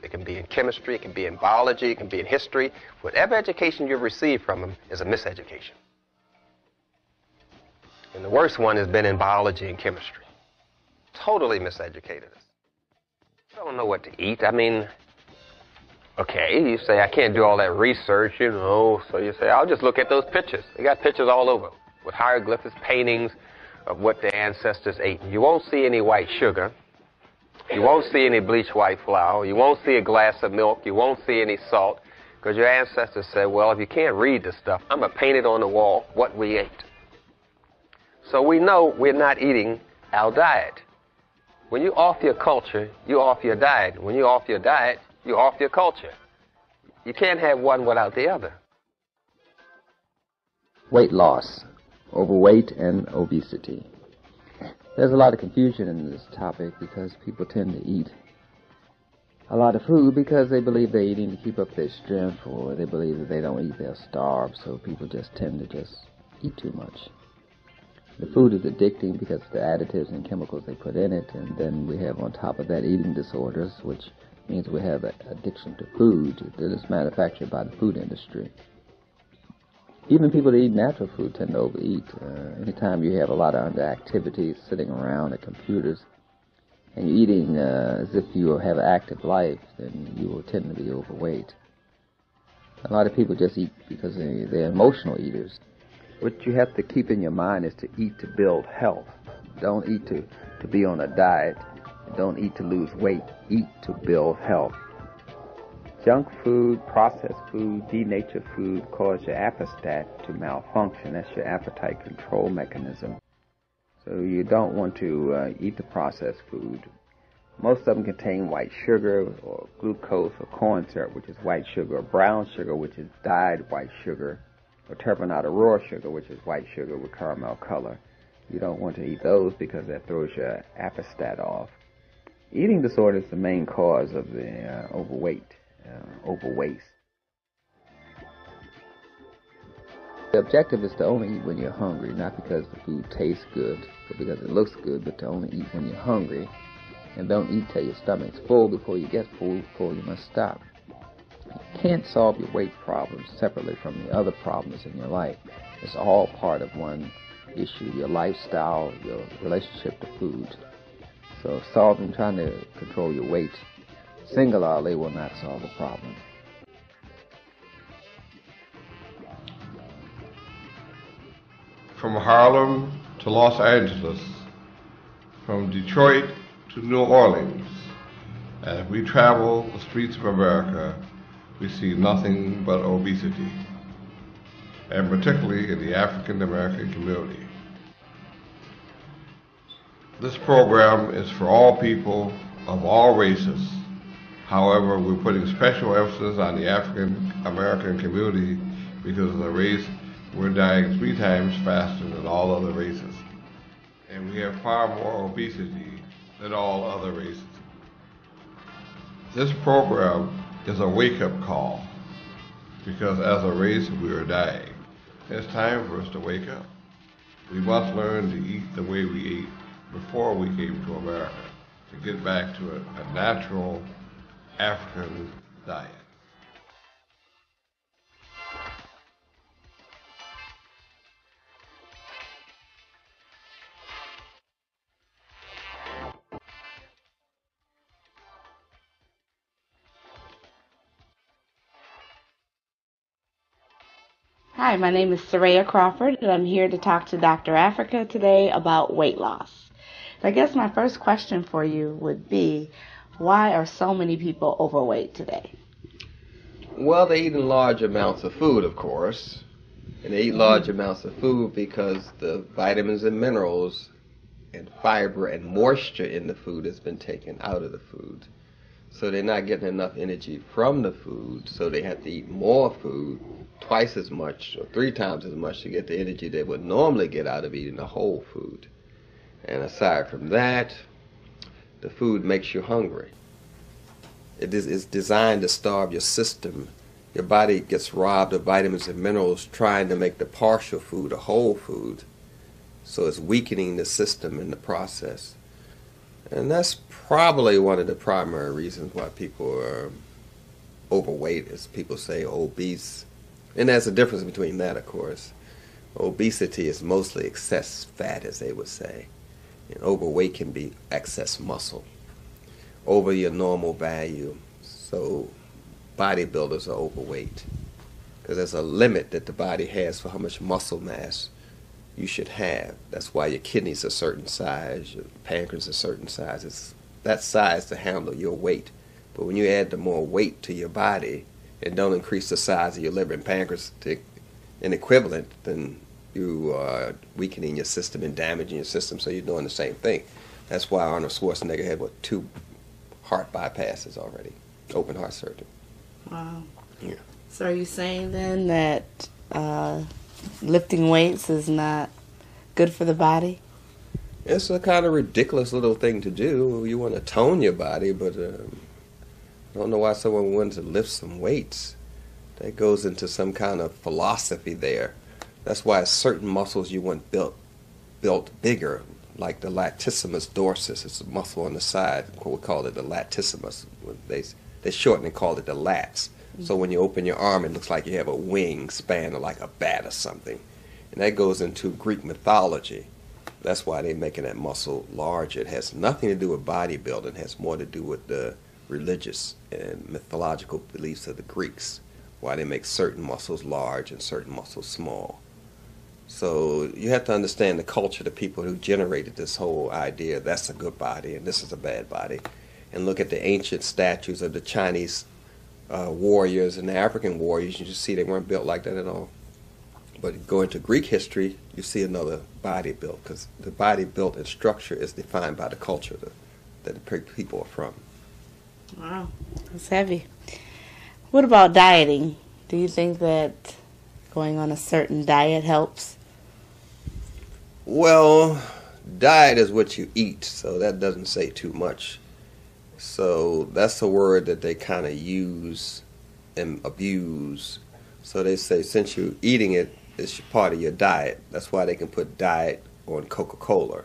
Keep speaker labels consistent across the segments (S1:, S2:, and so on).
S1: It can be in chemistry, it can be in biology, it can be in history. Whatever education you've received from them is a miseducation. And the worst one has been in biology and chemistry. Totally miseducated us. Don't know what to eat. I mean, okay, you say, I can't do all that research, you know, so you say, I'll just look at those pictures. They got pictures all over with hieroglyphics, paintings of what their ancestors ate. You won't see any white sugar. You won't see any bleached white flour. You won't see a glass of milk. You won't see any salt, because your ancestors said, well, if you can't read this stuff, I'm going to paint it on the wall what we ate. So we know we're not eating our diet. When you're off your culture, you're off your diet. When you're off your diet, you're off your culture. You can't have one without the other.
S2: Weight loss, overweight and obesity. There's a lot of confusion in this topic because people tend to eat a lot of food because they believe they're eating to keep up their strength, or they believe that they don't eat, they'll starve, so people just tend to just eat too much. The food is addicting because of the additives and chemicals they put in it, and then we have on top of that eating disorders, which means we have an addiction to food that is manufactured by the food industry. Even people that eat natural food tend to overeat. Anytime you have a lot of underactivities sitting around at computers and you're eating as if you have an active life, then you will tend to be overweight. A lot of people just eat because they're emotional eaters. What you have to keep in your mind is to eat to build health. Don't eat to be on a diet. Don't eat to lose weight. Eat to build health. Junk food, processed food, denatured food cause your appestat to malfunction. That's your appetite control mechanism. So you don't want to eat the processed food. Most of them contain white sugar or glucose or corn syrup, which is white sugar, or brown sugar, which is dyed white sugar, or turbinado raw sugar, which is white sugar with caramel color. You don't want to eat those because that throws your appestat off. Eating disorder is the main cause of the overweight. Overweight. The objective is to only eat when you're hungry, not because the food tastes good, but because it looks good, but to only eat when you're hungry. And don't eat till your stomach's full. Before you get full, you must stop. You can't solve your weight problems separately from the other problems in your life. It's all part of one issue, your lifestyle, your relationship to food. So trying to control your weight singularly will not solve the problem.
S3: From Harlem to Los Angeles, from Detroit to New Orleans, as we travel the streets of America, we see nothing but obesity, and particularly in the African American community. This program is for all people of all races. However, we're putting special emphasis on the African American community because of the race we're dying 3 times faster than all other races. And we have far more obesity than all other races. This program is a wake-up call because as a race we are dying. It's time for us to wake up. We must learn to eat the way we ate before we came to America, to get back to a natural African diet.
S4: Hi, my name is Saraya Crawford, and I'm here to talk to Dr. Afrika today about weight loss. I guess my first question for you would be, why are so many people overweight today?
S1: Well, they eat in large amounts of food, of course. And they eat large amounts of food because the vitamins and minerals and fiber and moisture in the food has been taken out of the food. So they're not getting enough energy from the food, so they have to eat more food, twice as much or 3 times as much to get the energy they would normally get out of eating the whole food. And aside from that, the food makes you hungry. It's designed to starve your system. Your body gets robbed of vitamins and minerals trying to make the partial food a whole food. So it's weakening the system in the process.
S5: And that's probably one of the primary reasons why people are overweight, as people say obese. And there's a difference between that, of course. Obesity is mostly excess fat, as they would say. And overweight can be excess muscle over your normal value. So bodybuilders are overweight because there's a limit that the body has for how much muscle mass you should have. That's why your kidneys are a certain size, your pancreas a certain size. It's that size to handle your weight. But when you add the more weight to your body and don't increase the size of your liver and pancreas to an equivalent, then you are weakening your system and damaging your system, so you're doing the same thing. That's why Arnold Schwarzenegger had, 2 heart bypasses already, open heart surgery.
S4: Wow.
S5: Yeah.
S4: So are you saying then that lifting weights is not good for the body?
S5: It's a kind of ridiculous little thing to do. You want to tone your body, but I don't know why someone wants to lift some weights. That goes into some kind of philosophy there. That's why certain muscles you want built bigger, like the latissimus dorsus. It's a muscle on the side. We call it the latissimus. They shorten and call it the lats. So when you open your arm, it looks like you have a wing span or like a bat or something. And that goes into Greek mythology. That's why they're making that muscle larger. It has nothing to do with bodybuilding. It has more to do with the religious and mythological beliefs of the Greeks, why they make certain muscles large and certain muscles small. So you have to understand the culture of the people who generated this whole idea, that's a good body and this is a bad body. And look at the ancient statues of the Chinese warriors and the African warriors, you just see they weren't built like that at all. But go into Greek history, you see another body built, because the body built and structure is defined by the culture that the people are from.
S4: Wow, that's heavy. What about dieting? Do you think that going on a certain diet helps?
S5: Well, diet is what you eat, so that doesn't say too much. So that's a word that they kind of use and abuse. So they say since you're eating it, it's part of your diet. That's why they can put diet on Coca-Cola.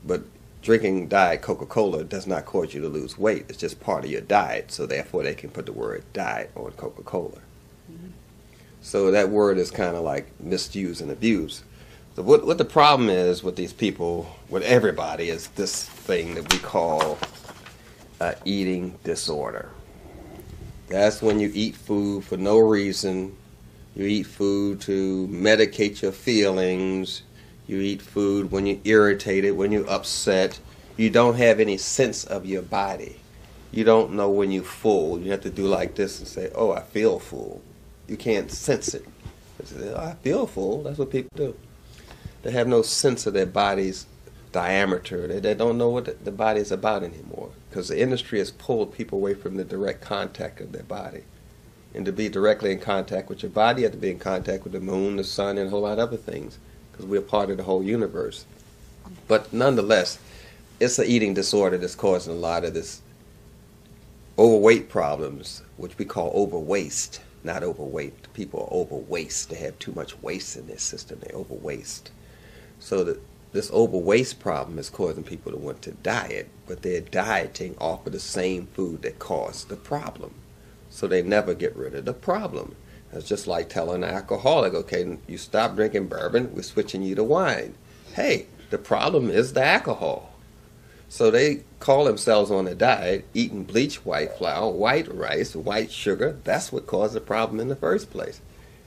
S5: But drinking diet Coca-Cola does not cause you to lose weight. It's just part of your diet. So therefore they can put the word diet on Coca-Cola. Mm-hmm. So that word is kind of like misused and abused. So what the problem is with these people, with everybody, is this thing that we call eating disorder. That's when you eat food for no reason. You eat food to medicate your feelings. You eat food when you're irritated, when you're upset. You don't have any sense of your body. You don't know when you're full. You have to do like this and say, oh, I feel full. You can't sense it. Say, oh, I feel full. That's what people do. They have no sense of their body's diameter. They don't know what the body is about anymore, because the industry has pulled people away from the direct contact of their body. And to be directly in contact with your body, you have to be in contact with the moon, the sun, and a whole lot of other things, because we're part of the whole universe. But nonetheless, it's an eating disorder that's causing a lot of this overweight problems, which we call overwaste, not overweight. People are overwaste. They have too much waste in their system. They overwaste. So this overwaste problem is causing people to want to diet, but they're dieting off of the same food that caused the problem. So they never get rid of the problem. It's just like telling an alcoholic, okay, you stop drinking bourbon, we're switching you to wine. Hey, the problem is the alcohol. So they call themselves on a diet, eating bleached white flour, white rice, white sugar. That's what caused the problem in the first place.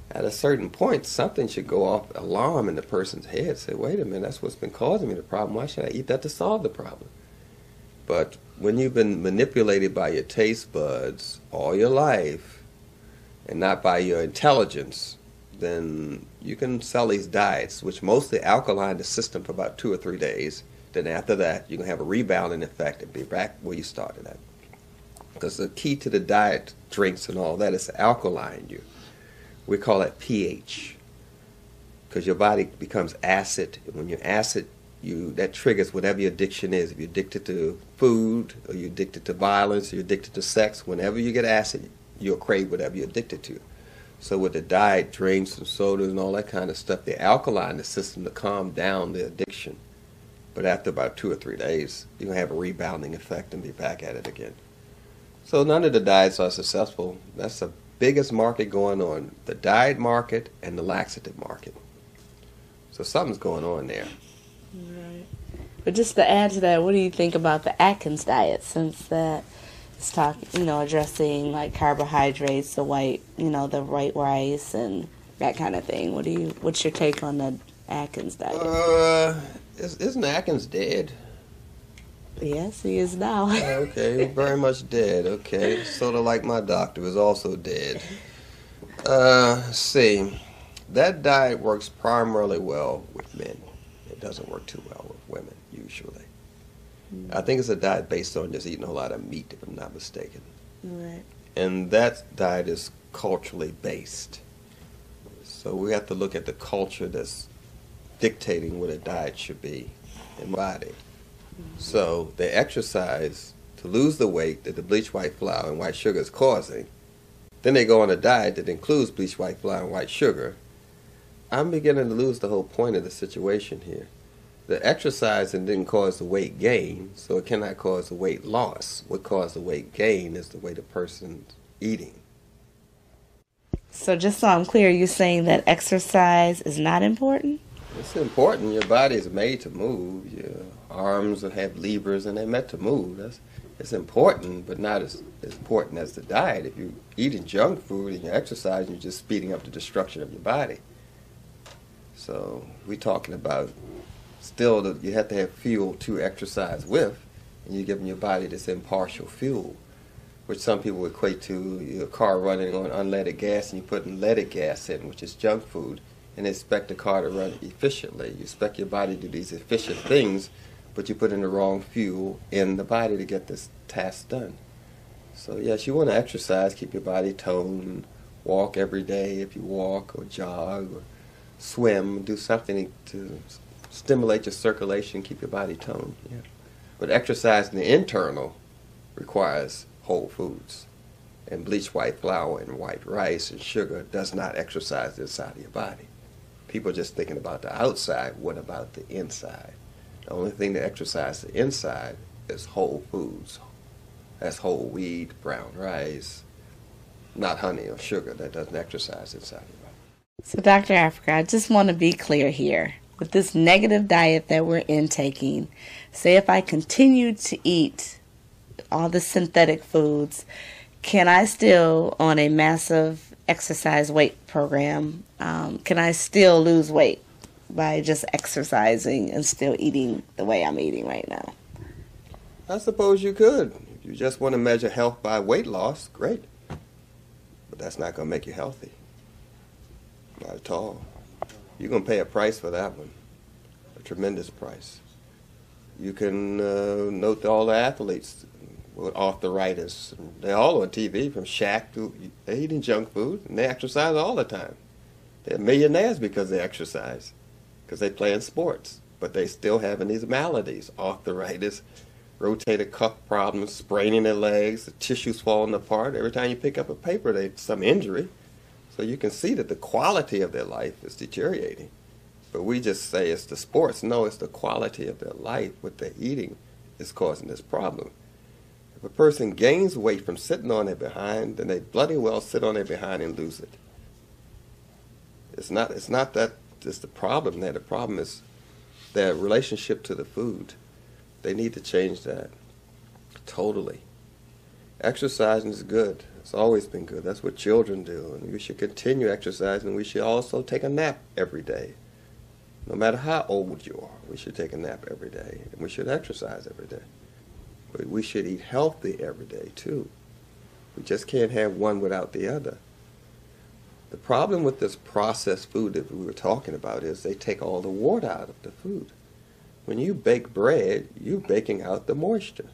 S5: At a certain point, something should go off alarm in the person's head. Say, wait a minute, that's what's been causing me the problem. Why should I eat that to solve the problem? But when you've been manipulated by your taste buds all your life and not by your intelligence, then you can sell these diets, which mostly alkaline the system for about 2 or 3 days. Then after that, you're going to have a rebounding effect and be back where you started at. Because the key to the diet, drinks and all that is to alkaline you. We call it pH, because your body becomes acid. And when you're acid, that triggers whatever your addiction is. If you're addicted to food, or you're addicted to violence, or you're addicted to sex, whenever you get acid, you'll crave whatever you're addicted to. So with the diet, drinks and sodas and all that kind of stuff, they alkaline the system to calm down the addiction. But after about 2 or 3 days, you're going to have a rebounding effect and be back at it again. So none of the diets are successful. That's the biggest market going on, the diet market and the laxative market. So something's going on there.
S4: Right. But just to add to that, what do you think about the Atkins diet, since that is addressing like carbohydrates, the white rice and that kind of thing? What's your take on the Atkins diet?
S5: Isn't Atkins dead?
S4: Yes, he is now.
S5: Okay, very much dead. Okay, sort of like my doctor was also dead. See, that diet works primarily well with men. It doesn't work too well with women, usually. I think it's a diet based on just eating a whole lot of meat, if I'm not mistaken.
S4: Right.
S5: And that diet is culturally based. So we have to look at the culture that's dictating what a diet should be in the body. So they exercise to lose the weight that the bleached white flour and white sugar is causing. Then they go on a diet that includes bleached white flour and white sugar. I'm beginning to lose the whole point of the situation here. The exercising didn't cause the weight gain, so it cannot cause the weight loss. What caused the weight gain is the way the person's eating.
S4: So just so I'm clear, you're saying that exercise is not important?
S5: It's important. Your body is made to move. Your arms have levers and they're meant to move. It's important, but not as important as the diet. If you're eating junk food and you're exercising, you're just speeding up the destruction of your body. So we're talking about still that you have to have fuel to exercise with, and you're giving your body this impartial fuel, which some people equate to your car running on unleaded gas and you're putting leaded gas in, which is junk food, and expect the car to run efficiently. You expect your body to do these efficient things, but you put in the wrong fuel in the body to get this task done. So yes, you want to exercise, keep your body toned, walk every day if you walk or jog or swim, do something to stimulate your circulation, keep your body toned. Yeah. But exercise in the internal requires whole foods. And bleached white flour and white rice and sugar does not exercise the inside of your body. People are just thinking about the outside. What about the inside? The only thing that exercises the inside is whole foods. That's whole wheat, brown rice, not honey or sugar. That doesn't exercise inside your body.
S4: So Dr. Afrika, I just want to be clear here. With this negative diet that we're intaking, say if I continue to eat all the synthetic foods, can I still, on a massive exercise weight program, can I still lose weight by just exercising and still eating the way I'm eating right now?
S5: I suppose you could. If you just want to measure health by weight loss, great. But that's not going to make you healthy. Not at all. You're going to pay a price for that one, a tremendous price. You can note all the athletes with arthritis. They're all on TV, from Shaq to, they're eating junk food, and they exercise all the time. They're millionaires because they exercise, because they play in sports. But they still having these maladies, arthritis, rotator cuff problems, spraining their legs, the tissues falling apart. Every time you pick up a paper, there's some injury. So you can see that the quality of their life is deteriorating. But we just say it's the sports. No, it's the quality of their life, what they're eating, is causing this problem. If a person gains weight from sitting on their behind, then they bloody well sit on their behind and lose it. It's not that it's the problem there. The problem is their relationship to the food. They need to change that totally. Exercising is good. It's always been good. That's what children do. And we should continue exercising. We should also take a nap every day. No matter how old you are, we should take a nap every day. And we should exercise every day. But we should eat healthy every day, too. We just can't have one without the other. The problem with this processed food that we were talking about is they take all the water out of the food. When you bake bread, you're baking out the moisture.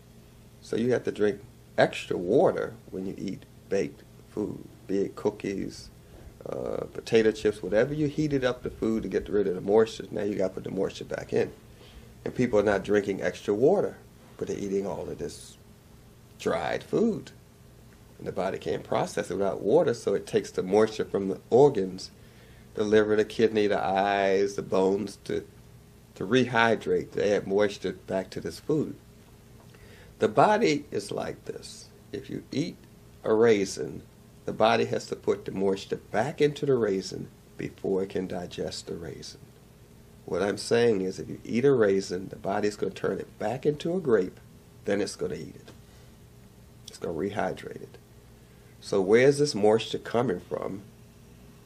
S5: So you have to drink extra water when you eat baked food, be it cookies, potato chips, whatever you heated up the food to get rid of the moisture. Now you got to put the moisture back in. And people are not drinking extra water, but they're eating all of this dried food. And the body can't process it without water, so it takes the moisture from the organs, the liver, the kidney, the eyes, the bones, to to rehydrate, to add moisture back to this food. The body is like this. If you eat a raisin, the body has to put the moisture back into the raisin before it can digest the raisin. What I'm saying is if you eat a raisin, the body's going to turn it back into a grape, then it's going to eat it. It's going to rehydrate it. So where's this moisture coming from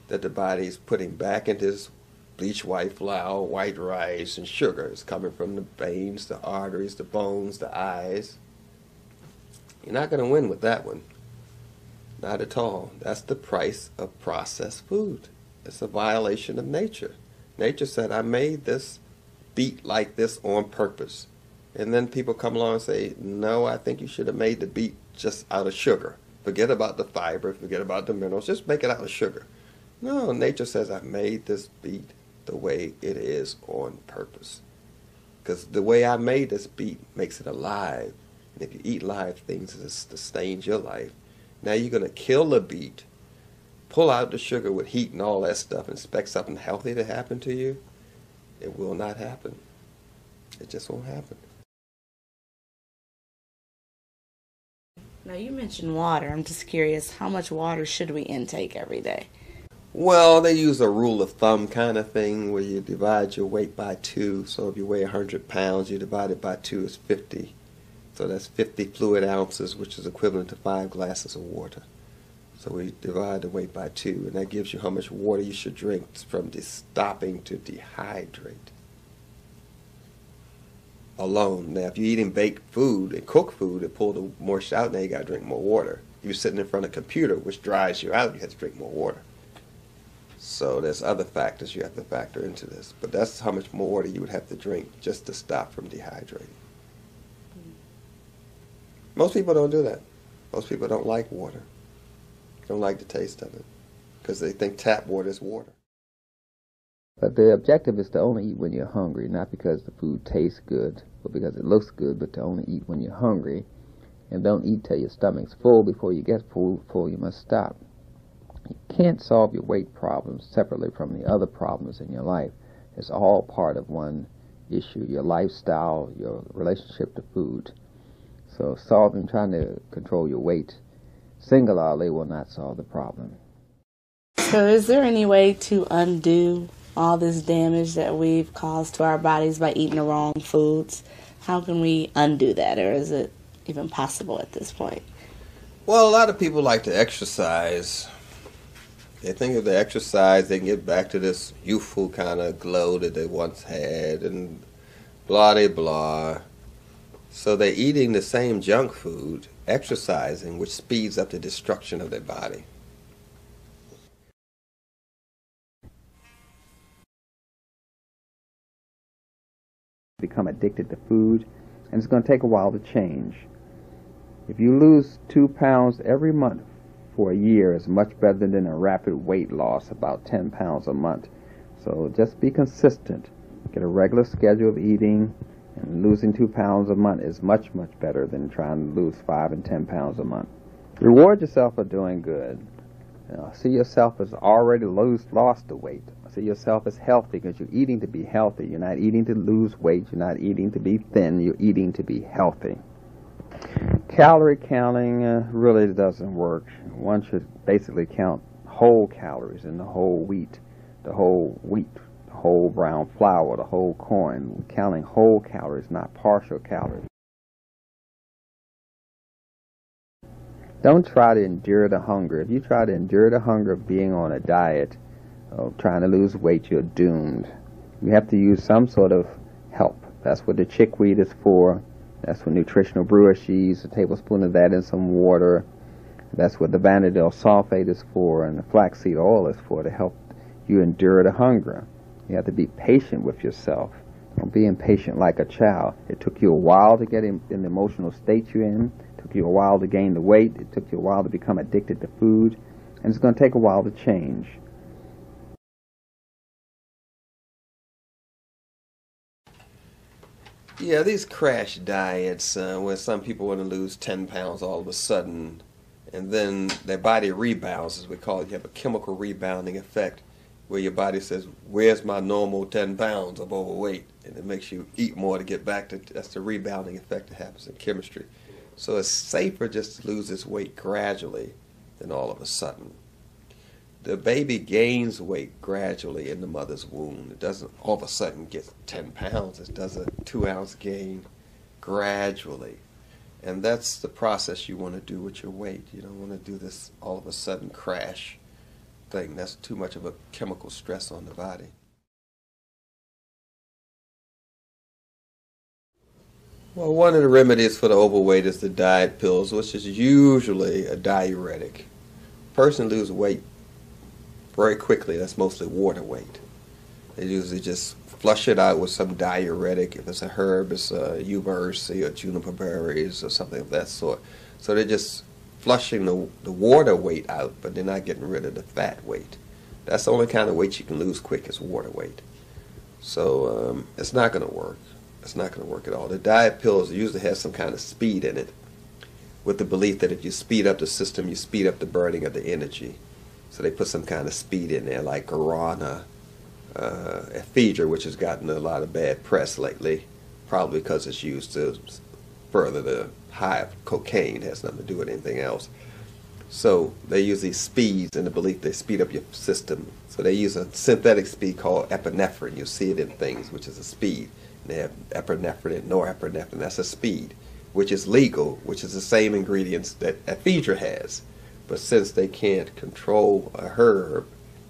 S5: that the body's putting back into this bleached white flour, white rice, and sugar? It's coming from the veins, the arteries, the bones, the eyes. You're not going to win with that one. Not at all. That's the price of processed food. It's a violation of nature. Nature said, I made this beet like this on purpose. And then people come along and say, no, I think you should have made the beet just out of sugar. Forget about the fiber, forget about the minerals, just make it out of sugar. No, nature says, I made this beet the way it is on purpose. Because the way I made this beet makes it alive. And if you eat live things, it sustains your life. Now you're going to kill the beet, pull out the sugar with heat and all that stuff, and expect something healthy to happen to you? It will not happen. It just won't happen.
S4: Now, you mentioned water. I'm just curious, how much water should we intake every day?
S5: Well, they use a rule of thumb kind of thing where you divide your weight by 2. So if you weigh 100 pounds, you divide it by 2 is 50. So that's 50 fluid ounces, which is equivalent to 5 glasses of water. So we divide the weight by 2, and that gives you how much water you should drink from stopping to dehydrate alone. Now, if you're eating baked food and cooked food and pull the moisture out, now you got to drink more water. If you're sitting in front of a computer, which dries you out, you have to drink more water. So there's other factors you have to factor into this. But that's how much more water you would have to drink just to stop from dehydrating. Most people don't do that. Most people don't like water. Don't like the taste of it because they think tap water is water.
S2: But the objective is to only eat when you're hungry, not because the food tastes good or because it looks good, but to only eat when you're hungry. And don't eat till your stomach's full. Before you get full, you must stop. You can't solve your weight problems separately from the other problems in your life. It's all part of one issue, your lifestyle, your relationship to food. So trying to control your weight singularly will not solve the problem.
S4: So is there any way to undo all this damage that we've caused to our bodies by eating the wrong foods? How can we undo that, or is it even possible at this point?
S5: Well, a lot of people like to exercise. They think if they exercise, they can get back to this youthful kind of glow that they once had, and blah, de blah. So they're eating the same junk food, exercising, which speeds up the destruction of their body.
S2: Become addicted to food, and it's going to take a while to change. If you lose 2 pounds every month for a year, is much better than a rapid weight loss, about 10 pounds a month. So just be consistent. Get a regular schedule of eating, and losing 2 pounds a month is much, much better than trying to lose 5 and 10 pounds a month. Reward yourself for doing good. See yourself as already lost the weight. See yourself as healthy because you're eating to be healthy. You're not eating to lose weight. You're not eating to be thin. You're eating to be healthy. Calorie counting really doesn't work. One should basically count whole calories in the whole wheat, the whole brown flour, the whole corn. Counting whole calories, not partial calories. Don't try to endure the hunger. If you try to endure the hunger of being on a diet, of trying to lose weight, you're doomed. You have to use some sort of help. That's what the chickweed is for. That's what nutritional brewer cheese, a tablespoon of that in some water. That's what the vanadyl sulfate is for, and the flaxseed oil is for, to help you endure the hunger. You have to be patient with yourself. Don't be impatient like a child. It took you a while to get in the emotional state you're in. It took you a while to gain the weight. It took you a while to become addicted to food. And it's going to take a while to change.
S5: Yeah, these crash diets where some people want to lose 10 pounds all of a sudden, and then their body rebounds, as we call it. You have a chemical rebounding effect. where your body says, where's my normal 10 pounds of overweight? And it makes you eat more to get back to, that's the rebounding effect that happens in chemistry. So it's safer just to lose this weight gradually than all of a sudden. The baby gains weight gradually in the mother's womb. It doesn't all of a sudden get 10 pounds. It does a 2-ounce gain gradually. And that's the process you want to do with your weight. You don't want to do this all of a sudden crash thing. That's too much of a chemical stress on the body. Well, one of the remedies for the overweight is the diet pills, which is usually a diuretic. A person loses weight very quickly. That's mostly water weight. They usually just flush it out with some diuretic. If it's a herb, it's uberse or juniper berries or something of that sort. So they're just flushing the water weight out, but they're not getting rid of the fat weight. That's the only kind of weight you can lose quick is water weight. So it's not going to work. It's not going to work at all. The diet pills usually have some kind of speed in it, with the belief that if you speed up the system, you speed up the burning of the energy. So they put some kind of speed in there, like guarana, ephedra, which has gotten a lot of bad press lately, probably because it's used to further the high of cocaine. It has nothing to do with anything else. So they use these speeds in the belief they speed up your system. So they use a synthetic speed called epinephrine. You'll see it in things, which is a speed. And they have epinephrine and norepinephrine. That's a speed, which is legal, which is the same ingredients that ephedra has. But since they can't control a herb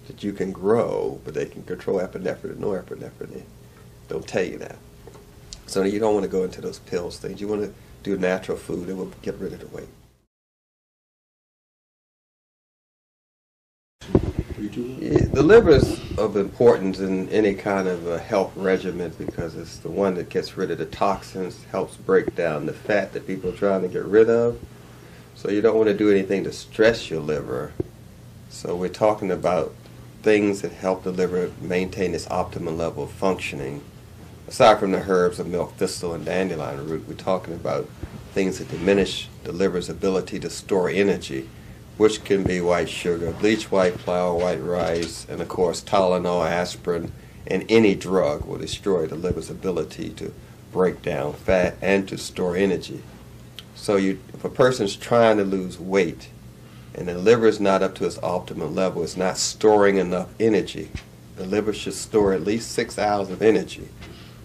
S5: that you can grow, but they can control epinephrine and norepinephrine, they don't tell you that. So you don't want to go into those pills things. You want to do natural food that will get rid of the weight. Yeah, the liver is of importance in any kind of a health regimen because it's the one that gets rid of the toxins, helps break down the fat that people are trying to get rid of. So you don't want to do anything to stress your liver. So we're talking about things that help the liver maintain its optimal level of functioning. Aside from the herbs of milk thistle and dandelion root, we're talking about things that diminish the liver's ability to store energy, which can be white sugar, bleached white flour, white rice, and of course Tylenol, aspirin, and any drug will destroy the liver's ability to break down fat and to store energy. So if a person's trying to lose weight and the liver is not up to its optimal level, it's not storing enough energy. The liver should store at least 6 hours of energy.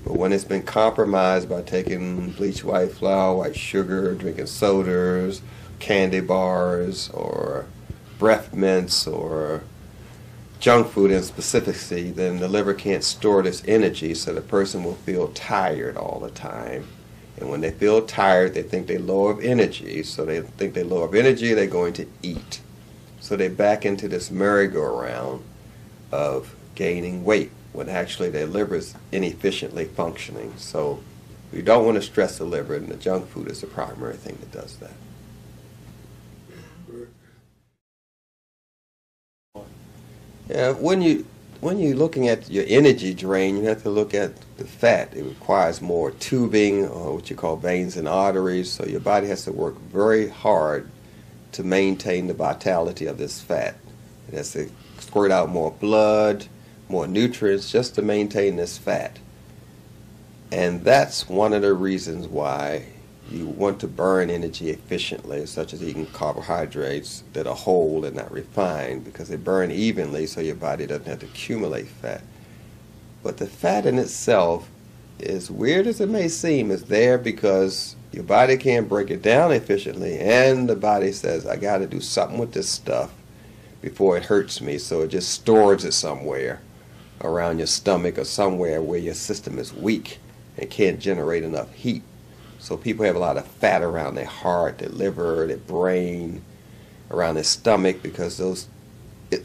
S5: But when it's been compromised by taking bleached white flour, white sugar, drinking sodas, candy bars, or breath mints, or junk food in specificity, then the liver can't store this energy, so the person will feel tired all the time. And when they feel tired, they think they're low of energy. So they think they're low of energy, they're going to eat. So they back into this merry-go-round of gaining weight when actually their liver is inefficiently functioning. So you don't want to stress the liver, and the junk food is the primary thing that does that. Yeah, when you're looking at your energy drain, you have to look at the fat. It requires more tubing, or what you call veins and arteries, so your body has to work very hard to maintain the vitality of this fat. It has to squirt out more blood, more nutrients, just to maintain this fat. And that's one of the reasons why you want to burn energy efficiently, such as eating carbohydrates that are whole and not refined, because they burn evenly so your body doesn't have to accumulate fat. But the fat in itself, as weird as it may seem, is there because your body can't break it down efficiently, and the body says, I got to do something with this stuff before it hurts me, so it just stores it somewhere around your stomach or somewhere where your system is weak and can't generate enough heat. So people have a lot of fat around their heart, their liver, their brain, around their stomach, because those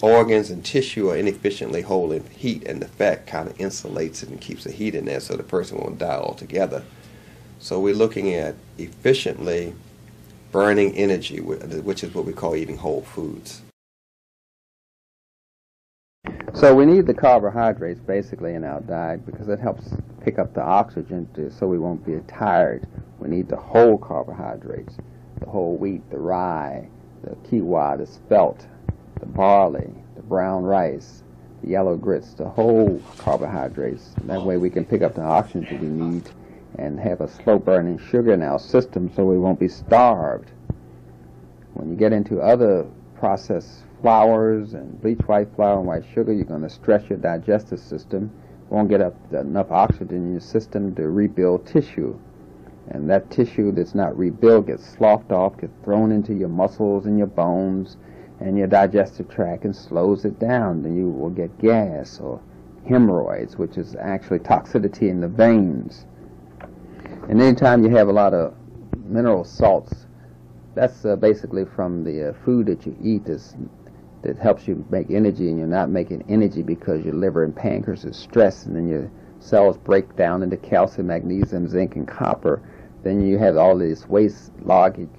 S5: organs and tissue are inefficiently holding heat, and the fat kind of insulates it and keeps the heat in there so the person won't die altogether. So we're looking at efficiently burning energy, which is what we call eating whole foods.
S2: So we need the carbohydrates basically in our diet because it helps pick up the oxygen so we won't be tired. We need the whole carbohydrates, the whole wheat, the rye, the quinoa, the spelt, the barley, the brown rice, the yellow grits, the whole carbohydrates. That way we can pick up the oxygen we need and have a slow-burning sugar in our system so we won't be starved. When you get into other processed flours and bleached white flour and white sugar, you're going to stress your digestive system. You won't get enough oxygen in your system to rebuild tissue. And that tissue that's not rebuilt gets sloughed off, gets thrown into your muscles and your bones and your digestive tract and slows it down. Then you will get gas or hemorrhoids, which is actually toxicity in the veins. And anytime you have a lot of mineral salts, that's basically from the food that you eat that helps you make energy, and you're not making energy because your liver and pancreas is stressed, and then your cells break down into calcium, magnesium, zinc, and copper. Then you have all this waste lodging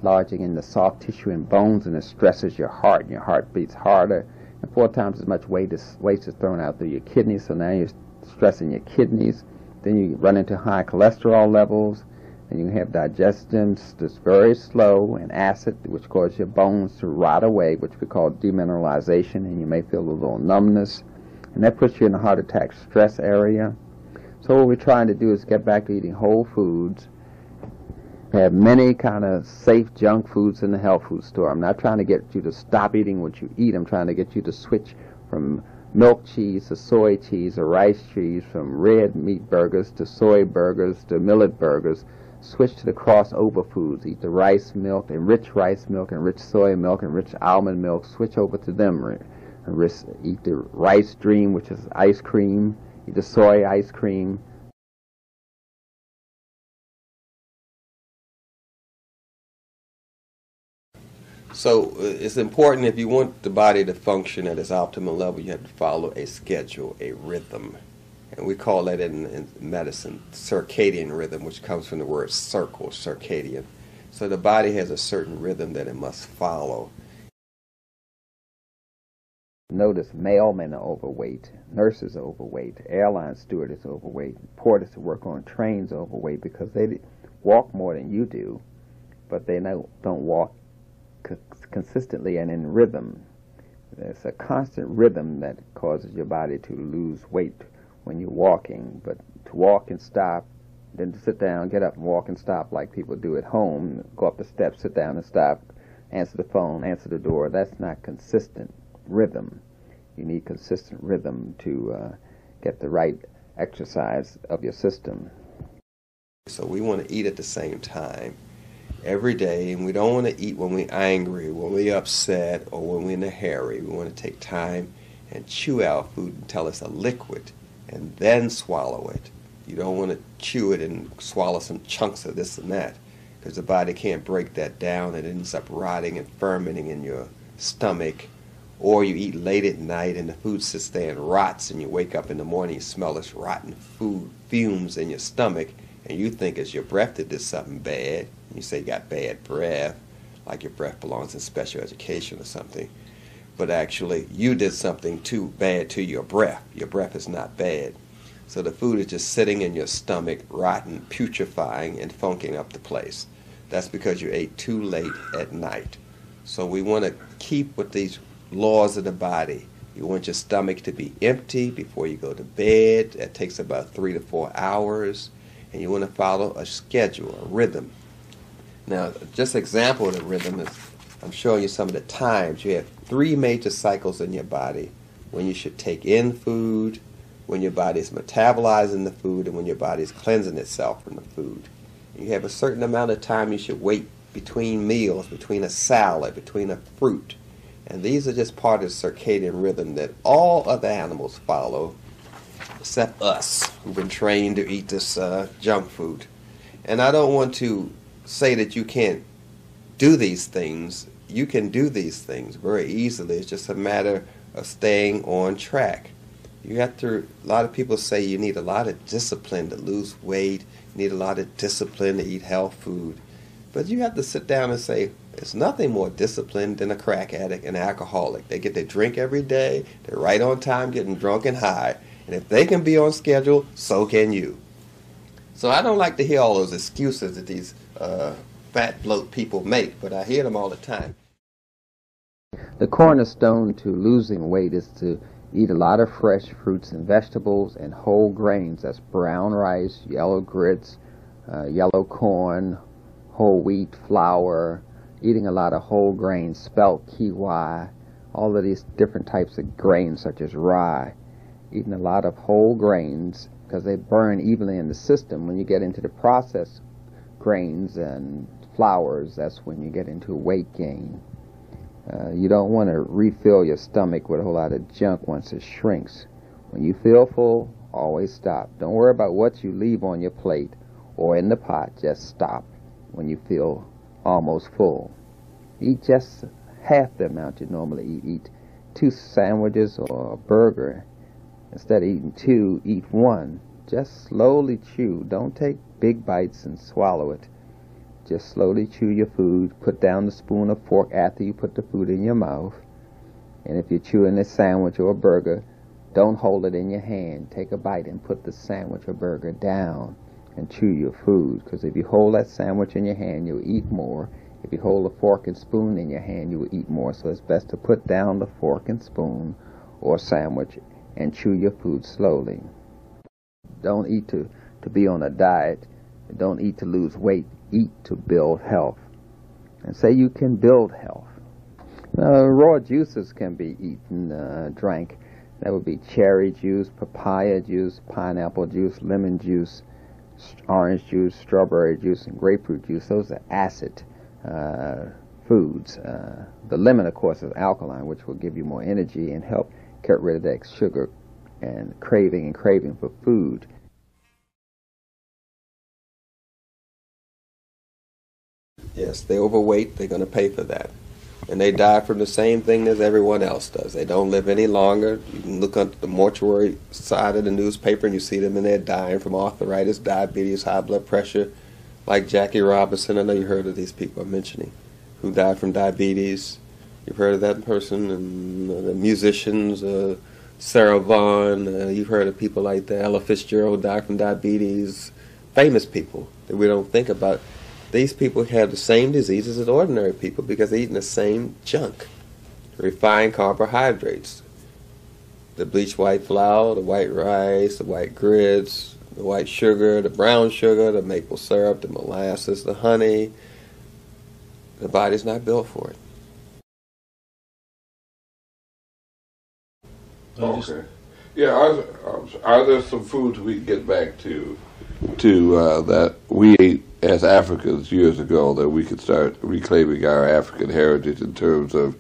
S2: in the soft tissue and bones, and it stresses your heart, and your heart beats harder. And 4 times as much waste is thrown out through your kidneys, so now you're stressing your kidneys. Then you run into high cholesterol levels, and you have digestion that's very slow, and acid, which causes your bones to rot away, which we call demineralization, and you may feel a little numbness. And that puts you in the heart attack stress area. So what we're trying to do is get back to eating whole foods, have many kind of safe junk foods in the health food store. I'm not trying to get you to stop eating what you eat. I'm trying to get you to switch from milk cheese to soy cheese or rice cheese, from red meat burgers to soy burgers to millet burgers. Switch to the crossover foods. Eat the rice milk, enriched rice milk, enriched soy milk, enriched almond milk. Switch over to them. Eat the rice dream, which is ice cream. Eat the soy ice cream.
S5: So it's important, if you want the body to function at its optimal level, you have to follow a schedule, a rhythm. And we call that in medicine circadian rhythm, which comes from the word circle, circadian. So the body has a certain rhythm that it must follow.
S2: Notice mailmen are overweight, nurses are overweight, airline steward is overweight, porters who work on trains are overweight because they walk more than you do, but they don't walk consistently and in rhythm. There's a constant rhythm that causes your body to lose weight when you're walking, but to walk and stop, then to sit down, get up and walk and stop like people do at home, go up the steps, sit down and stop, answer the phone, answer the door, that's not consistent rhythm. You need consistent rhythm to get the right exercise of your system.
S5: So we want to eat at the same time every day, and we don't want to eat when we're angry, when we're upset, or when we're in a hurry. We want to take time and chew our food until it's a liquid and then swallow it. You don't want to chew it and swallow some chunks of this and that, because the body can't break that down. It ends up rotting and fermenting in your stomach. Or you eat late at night and the food sits there and rots, and you wake up in the morning, you smell this rotten food fumes in your stomach, and you think it's your breath that did something bad. You say you got bad breath, like your breath belongs in special education or something. But actually, you did something too bad to your breath. Your breath is not bad. So the food is just sitting in your stomach, rotten, putrefying, and funking up the place. That's because you ate too late at night. So we want to keep with these laws of the body. You want your stomach to be empty before you go to bed. That takes about 3 to 4 hours. And you want to follow a schedule, a rhythm. Now, just an example of the rhythm is, I'm showing you some of the times. You have 3 major cycles in your body: when you should take in food, when your body is metabolizing the food, and when your body is cleansing itself from the food. You have a certain amount of time you should wait between meals, between a salad, between a fruit. And these are just part of the circadian rhythm that all other animals follow, except us, who've been trained to eat this junk food. And I don't want to say that you can't do these things. You can do these things very easily. It's just a matter of staying on track. You have to, a lot of people say you need a lot of discipline to lose weight, you need a lot of discipline to eat health food. But you have to sit down and say, there's nothing more disciplined than a crack addict and alcoholic. They get their drink every day, they're right on time getting drunk and high. And if they can be on schedule, so can you. So I don't like to hear all those excuses that these fat bloat people make, but I hear them all the time.
S2: The cornerstone to losing weight is to Eat a lot of fresh fruits and vegetables and whole grains. That's brown rice, yellow grits, yellow corn, whole wheat, flour. Eating a lot of whole grains, spelt, quinoa, all of these different types of grains such as rye. Eating a lot of whole grains because they burn evenly in the system. When you get into the processed grains and flours, that's when you get into weight gain. You don't want to refill your stomach with a whole lot of junk once it shrinks. When you feel full, always stop. Don't worry about what you leave on your plate or in the pot. Just stop when you feel almost full. Eat just half the amount you normally eat. Eat 2 sandwiches or a burger. Instead of eating 2, eat 1. Just slowly chew. Don't take big bites and swallow it. Just slowly chew your food. Put down the spoon or fork after you put the food in your mouth. And if you're chewing a sandwich or a burger, don't hold it in your hand. Take a bite and put the sandwich or burger down and chew your food. Because if you hold that sandwich in your hand, you'll eat more. If you hold a fork and spoon in your hand, you will eat more. So it's best to put down the fork and spoon or sandwich and chew your food slowly. Don't eat to be on a diet. Don't eat to lose weight. Eat to build health. And say you can build health. Raw juices can be eaten, drank. That would be cherry juice, papaya juice, pineapple juice, lemon juice, orange juice, strawberry juice, and grapefruit juice. Those are acid foods. The lemon, of course, is alkaline, which will give you more energy and help get rid of that sugar and craving for food.
S5: Yes, they're overweight, they're going to pay for that. And they die from the same thing as everyone else does. They don't live any longer. You can look at the mortuary side of the newspaper and you see them in there dying from arthritis, diabetes, high blood pressure, like Jackie Robinson. I know you heard of these people I'm mentioning, who died from diabetes. You've heard of that person, and the musicians, Sarah Vaughan. You've heard of people like that. Ella Fitzgerald died from diabetes. Famous people that we don't think about. These people have the same diseases as ordinary people because they're eating the same junk. Refined carbohydrates. The bleached white flour, the white rice, the white grits, the white sugar, the brown sugar, the maple syrup, the molasses, the honey. The body's not built for it.
S3: Okay. Yeah, are there some foods we can get back to that we ate as Africans years ago that we could start reclaiming our African heritage in terms of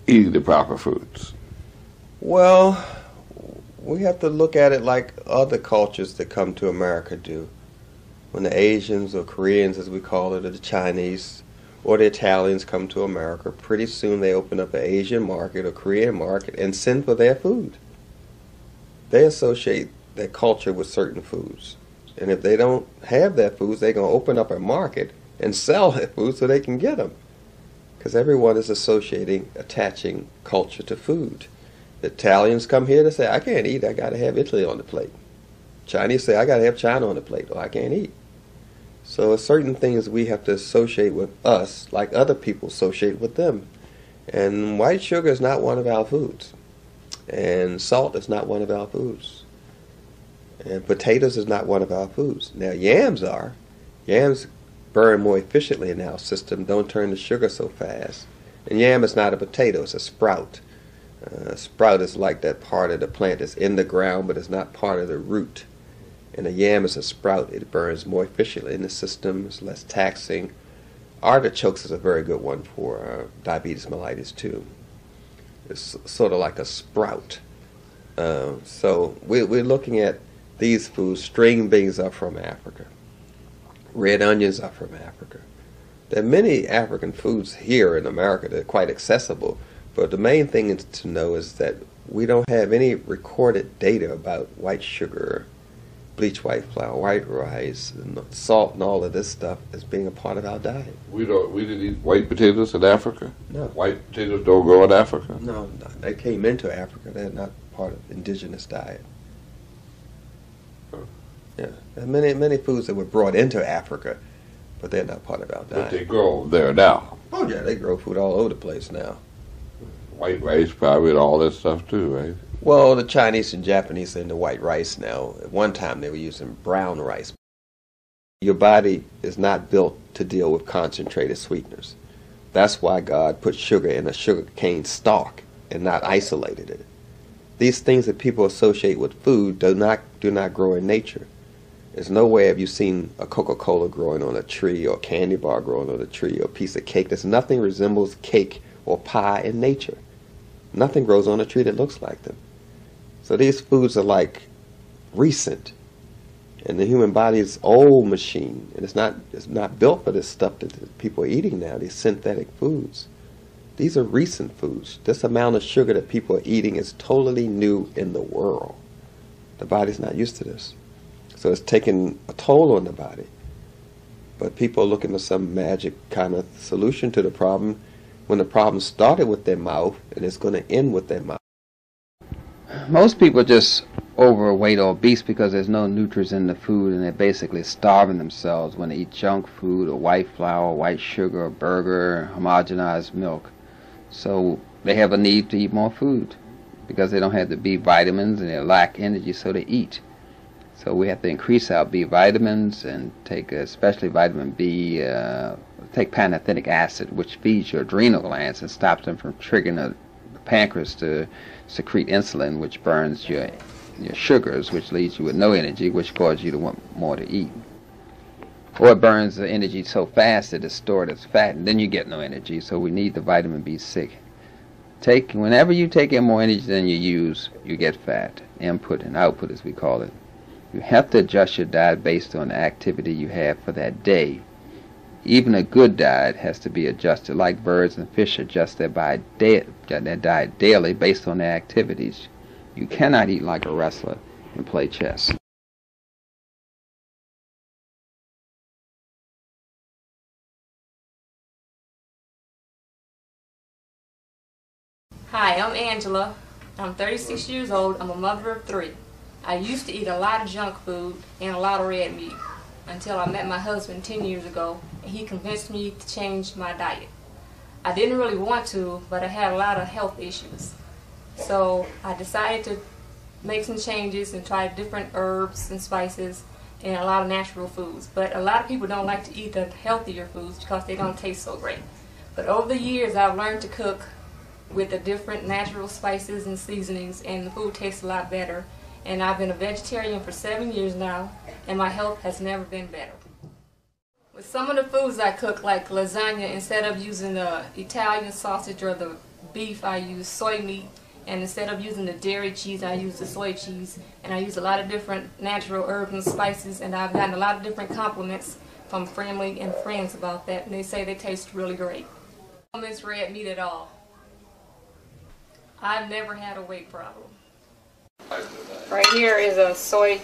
S3: eating the proper foods?
S5: Well, we have to look at it like other cultures that come to America do. When the Asians or Koreans, as we call it, or the Chinese or the Italians come to America, pretty soon they open up an Asian market or Korean market and send for their food. They associate their culture with certain foods. And if they don't have their foods, they're going to open up a market and sell their food so they can get them. Because everyone is attaching culture to food. The Italians come here to say, I can't eat, I got to have Italy on the plate. Chinese say, I got to have China on the plate, or I can't eat. So certain things we have to associate with us like other people associate with them. And white sugar is not one of our foods. And salt is not one of our foods. And potatoes is not one of our foods. Now yams are. Yams burn more efficiently in our system, don't turn to sugar so fast. And yam is not a potato, it's a sprout. Sprout is like that part of the plant that's in the ground, but it's not part of the root. And a yam is a sprout. It burns more efficiently in the system. It's less taxing. Artichokes is a very good one for diabetes mellitus too. It's sort of like a sprout. So we're looking at these foods. String beans are from Africa. Red onions are from Africa. There are many African foods here in America that are quite accessible. But the main thing to know is that we don't have any recorded data about white sugar, bleached white flour, white rice, and salt, and all of this stuff as being a part of our diet.
S3: We didn't eat white potatoes in Africa?
S5: No.
S3: White potatoes don't grow in Africa?
S5: No, they came into Africa. They're not part of the indigenous diet. Yeah, there are many foods that were brought into Africa, but they're not part of our diet.
S3: But they grow there now.
S5: Oh yeah, they grow food all over the place now.
S3: White rice probably and all that stuff too, right?
S5: Well, the Chinese and Japanese are into white rice now. At one time they were using brown rice. Your body is not built to deal with concentrated sweeteners. That's why God put sugar in a sugar cane stalk and not isolated it. These things that people associate with food do not grow in nature. There's no way have you seen a Coca-Cola growing on a tree or a candy bar growing on a tree or a piece of cake. There's nothing resembles cake or pie in nature. Nothing grows on a tree that looks like them. So these foods are like recent. And the human body is an old machine. And it's not built for this stuff that people are eating now, these synthetic foods. These are recent foods. This amount of sugar that people are eating is totally new in the world. The body's not used to this. So it's taking a toll on the body. But people are looking for some magic kind of solution to the problem when the problem started with their mouth and it's going to end with their mouth.
S2: Most people just overweight or obese because there's no nutrients in the food, and they're basically starving themselves when they eat junk food or white flour, white sugar, burger, homogenized milk. So they have a need to eat more food because they don't have the B vitamins and they lack energy, so they eat. So we have to increase our B vitamins and take especially vitamin B, take pantothenic acid, which feeds your adrenal glands and stops them from triggering the pancreas to secrete insulin, which burns your sugars, which leaves you with no energy, which causes you to want more to eat. Or it burns the energy so fast that it's stored as fat, and then you get no energy, so we need the vitamin B6. Whenever you take in more energy than you use, you get fat. Input and output, as we call it. You have to adjust your diet based on the activity you have for that day. Even a good diet has to be adjusted, like birds and fish adjust their diet daily based on their activities. You cannot eat like a wrestler and play chess.
S6: Hi, I'm Angela. I'm 36 years old. I'm a mother of 3. I used to eat a lot of junk food and a lot of red meat until I met my husband 10 years ago, and he convinced me to change my diet. I didn't really want to, but I had a lot of health issues. So I decided to make some changes and try different herbs and spices and a lot of natural foods. But a lot of people don't like to eat the healthier foods because they don't taste so great. But over the years, I've learned to cook with the different natural spices and seasonings, and the food tastes a lot better. And I've been a vegetarian for 7 years now, and my health has never been better. With some of the foods I cook, like lasagna, instead of using the Italian sausage or the beef, I use soy meat. And instead of using the dairy cheese, I use the soy cheese. And I use a lot of different natural herbs and spices, and I've gotten a lot of different compliments from family and friends about that, and they say they taste really great. I don't miss red meat at all. I've never had a weight problem. Right here is a soy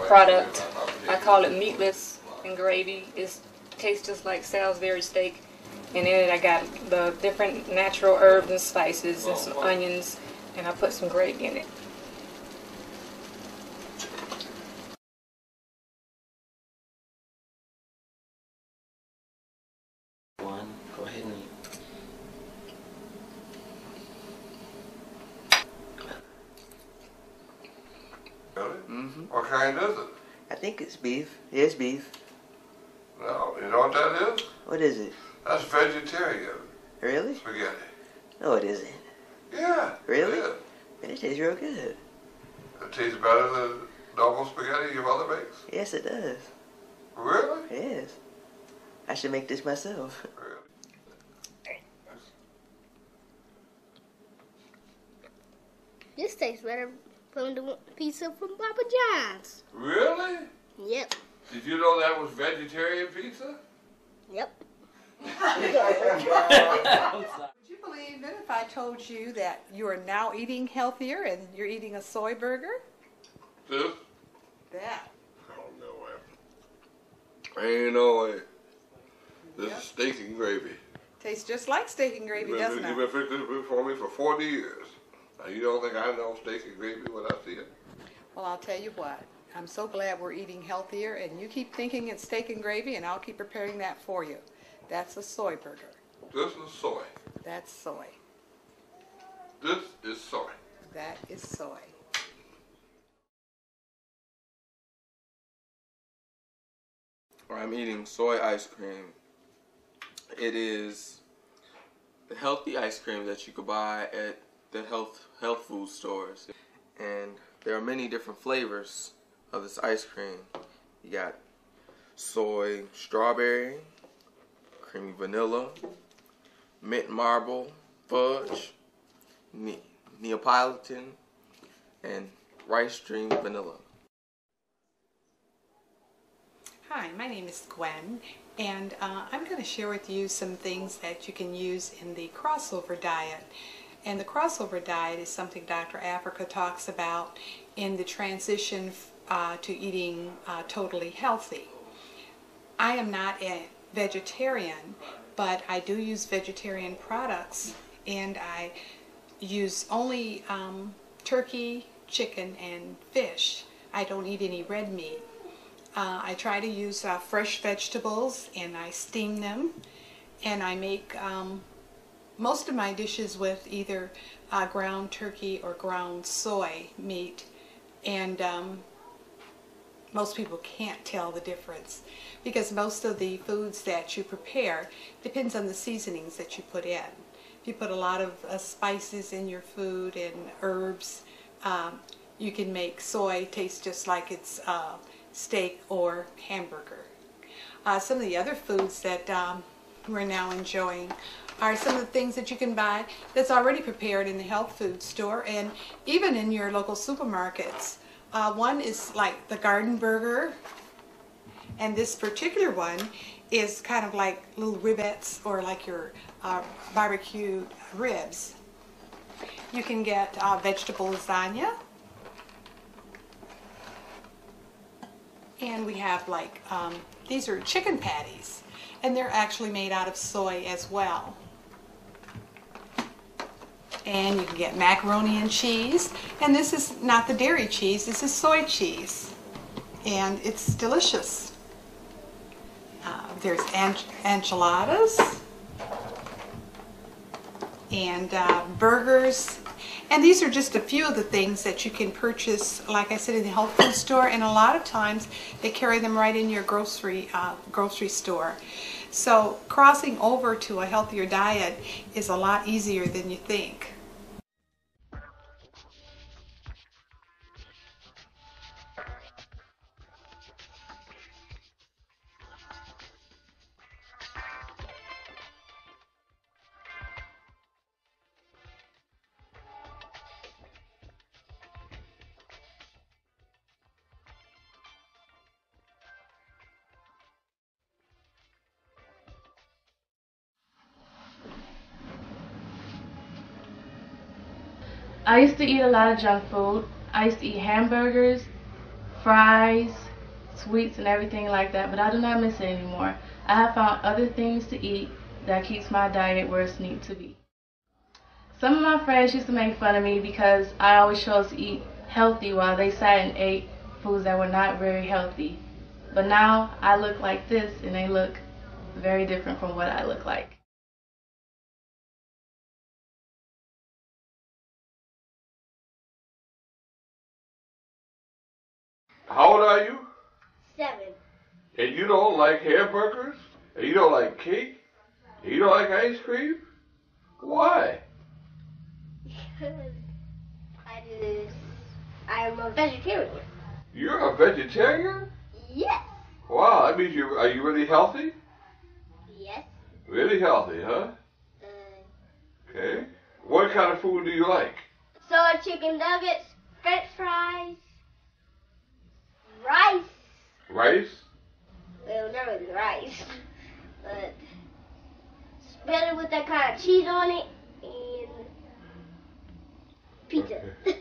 S6: product. I call it meatless and gravy. It tastes just like Salisbury steak. And in it I got the different natural herbs and spices and some onions, and I put some gravy in it.
S7: Go ahead and eat.
S3: Really?
S7: Mm-hmm.
S3: What kind is it?
S7: I think it's beef. It's beef.
S3: No, you know what that is?
S7: What is it?
S3: That's vegetarian
S7: Really?
S3: spaghetti.
S7: No, it isn't.
S3: Yeah.
S7: Really?
S3: It is.
S7: And it tastes real good.
S3: It tastes better than normal spaghetti your mother makes?
S7: Yes, it does.
S3: Really?
S7: Yes. I should make this myself.
S3: Really?
S8: This tastes better from the pizza from Papa John's.
S3: Really?
S8: Yep.
S3: Did you know that was vegetarian pizza?
S8: Yep.
S9: Would you believe it if I told you that you are now eating healthier and you're eating a soy burger?
S3: This?
S9: That.
S3: Oh, no way. Ain't no way. This is steak and gravy.
S9: Tastes just like steak and gravy, doesn't
S3: You've
S9: it?
S3: been fixing this for me for 40 years. Now, you don't think I know steak and gravy when I see it?
S9: Well, I'll tell you what. I'm so glad we're eating healthier, and you keep thinking it's steak and gravy, and I'll keep preparing that for you. That's a soy burger.
S3: This is soy.
S9: That's soy.
S3: This is soy.
S9: That is soy.
S10: I'm eating soy ice cream. It is the healthy ice cream that you could buy at the health food stores. And there are many different flavors of this ice cream. You got soy strawberry, creamy vanilla, mint marble, fudge, Neapolitan, and rice dream vanilla.
S9: Hi, my name is Gwen, and I'm going to share with you some things that you can use in the crossover diet. And the crossover diet is something Dr. Afrika talks about in the transition to eating totally healthy. I am not a vegetarian, but I do use vegetarian products, and I use only turkey, chicken, and fish. I don't eat any red meat. I try to use fresh vegetables, and I steam them, and I make most of my dishes with either ground turkey or ground soy meat, and most people can't tell the difference because most of the foods that you prepare depends on the seasonings that you put in. If you put a lot of spices in your food and herbs, you can make soy taste just like it's steak or hamburger. Some of the other foods that we're now enjoying are some of the things that you can buy that's already prepared in the health food store and even in your local supermarkets. One is like the garden burger, and this particular one is kind of like little ribettes or like your barbecued ribs. You can get vegetable lasagna, and we have like these are chicken patties, and they're actually made out of soy as well. And you can get macaroni and cheese, and this is not the dairy cheese, this is soy cheese, and it's delicious. There's enchiladas and burgers, and these are just a few of the things that you can purchase, like I said, in the health food store, and a lot of times they carry them right in your grocery store. So crossing over to a healthier diet is a lot easier than you think.
S11: I used to eat a lot of junk food. I used to eat hamburgers, fries, sweets, and everything like that, but I do not miss it anymore. I have found other things to eat that keeps my diet where it needs to be. Some of my friends used to make fun of me because I always chose to eat healthy while they sat and ate foods that were not very healthy. But now I look like this, and they look very different from what I look like.
S3: How old are you?
S8: 7.
S3: And you don't like hamburgers? And you don't like cake? And you don't like ice cream? Why?
S8: I'm a vegetarian.
S3: You're a vegetarian?
S8: Yes.
S3: Wow, that means are you really healthy?
S8: Yes.
S3: Really healthy, huh? Okay. What kind of food do you like?
S8: So chicken nuggets, french fries, rice.
S3: Rice?
S8: Well, not really rice, but it's better with that kind of cheese on it and pizza.
S3: Okay.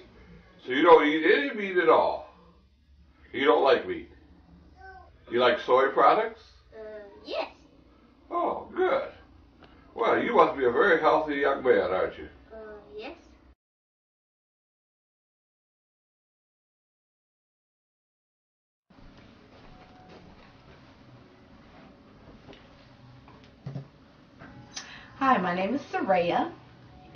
S3: So you don't eat any meat at all? You don't like meat? You like soy products?
S8: Yes.
S3: Oh, good. Well, you must be a very healthy young man, aren't you?
S8: Yes.
S11: Hi, my name is Saraya,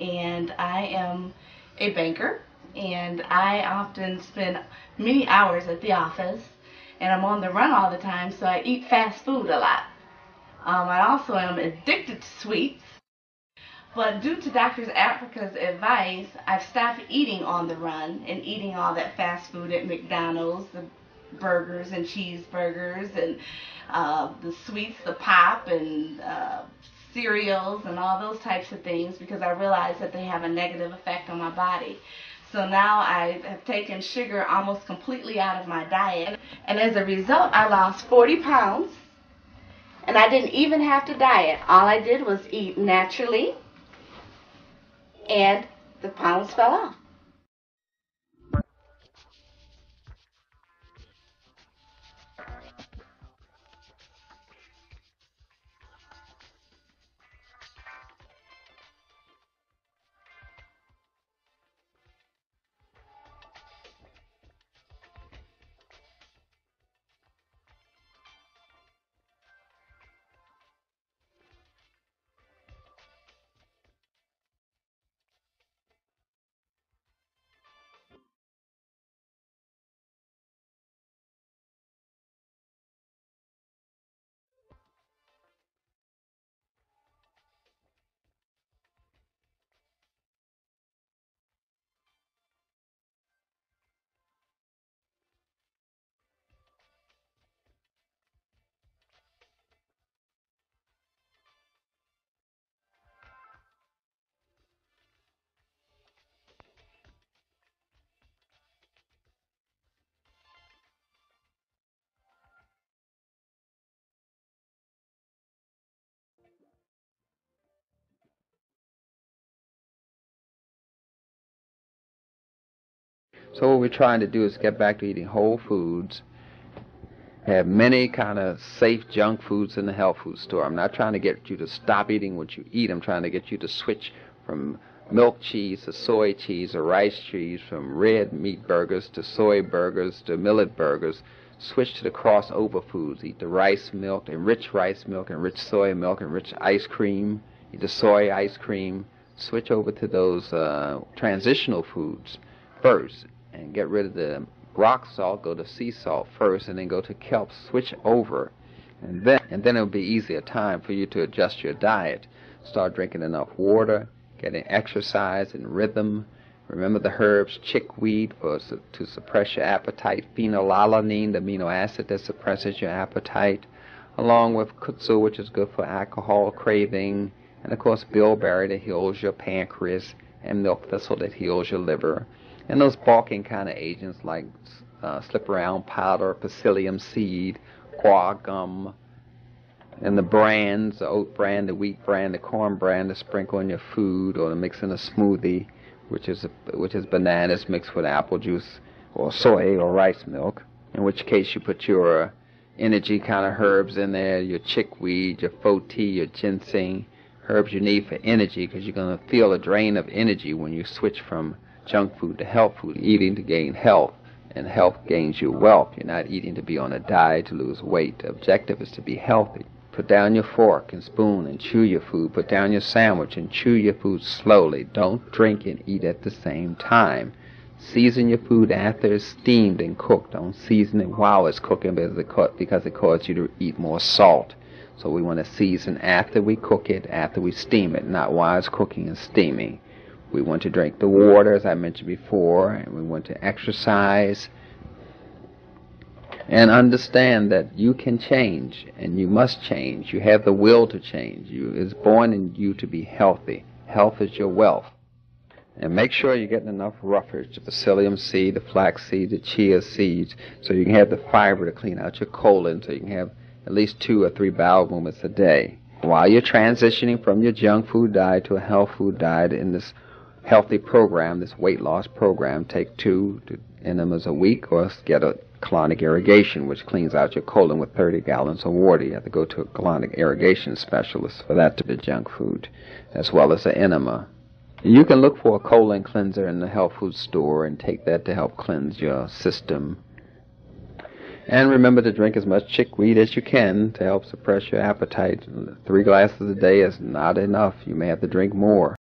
S11: and I am a banker, and I often spend many hours at the office, and I'm on the run all the time, so I eat fast food a lot. I also am addicted to sweets, but due to Dr. Afrika's advice, I've stopped eating on the run and eating all that fast food at McDonald's, the burgers and cheeseburgers and the sweets, the pop and cereals and all those types of things, because I realize that they have a negative effect on my body. So now I have taken sugar almost completely out of my diet, and as a result I lost 40 pounds, and I didn't even have to diet. All I did was eat naturally, and the pounds fell off.
S2: So what we're trying to do is get back to eating whole foods, have many kind of safe junk foods in the health food store. I'm not trying to get you to stop eating what you eat. I'm trying to get you to switch from milk cheese to soy cheese or rice cheese, from red meat burgers to soy burgers to millet burgers. Switch to the crossover foods. Eat the rice milk, enriched rice milk, enriched soy milk, enriched ice cream. Eat the soy ice cream. Switch over to those transitional foods first, and get rid of the rock salt. Go to sea salt first, and then go to kelp. Switch over, and then it'll be easier time for you to adjust your diet. Start drinking enough water, getting exercise and rhythm. Remember the herbs chickweed to suppress your appetite, phenylalanine, the amino acid that suppresses your appetite, along with kudzu, which is good for alcohol craving, and of course bilberry that heals your pancreas, and milk thistle that heals your liver. And those bulking kind of agents like slip-around powder, psyllium seed, guar gum, and the brands, the oat bran, the wheat bran, the corn bran to sprinkle in your food or to mix in a smoothie, which is bananas mixed with apple juice or soy or rice milk, in which case you put your energy kind of herbs in there, your chickweed, your foti, your ginseng, herbs you need for energy, because you're going to feel a drain of energy when you switch from junk food to health food, eating to gain health, and health gains you wealth. You're not eating to be on a diet to lose weight. The objective is to be healthy. Put down your fork and spoon and chew your food. Put down your sandwich and chew your food slowly. Don't drink and eat at the same time. Season your food after it's steamed and cooked. Don't season it while it's cooking because it causes you to eat more salt. So we want to season after we cook it, after we steam it, not while it's cooking and steaming. We want to drink the water, as I mentioned before, and we want to exercise. And understand that you can change, and you must change. You have the will to change. It's born in you to be healthy. Health is your wealth. And make sure you're getting enough roughage, the psyllium seed, the flax seed, the chia seeds, so you can have the fiber to clean out your colon, so you can have at least 2 or 3 bowel movements a day. While you're transitioning from your junk food diet to a health food diet in this healthy program, this weight loss program, take 2 enemas a week, or get a colonic irrigation, which cleans out your colon with 30 gallons of water. You have to go to a colonic irrigation specialist for that to be junk food, as well as an enema. You can look for a colon cleanser in the health food store and take that to help cleanse your system. And remember to drink as much chickweed as you can to help suppress your appetite. 3 glasses a day is not enough. You may have to drink more.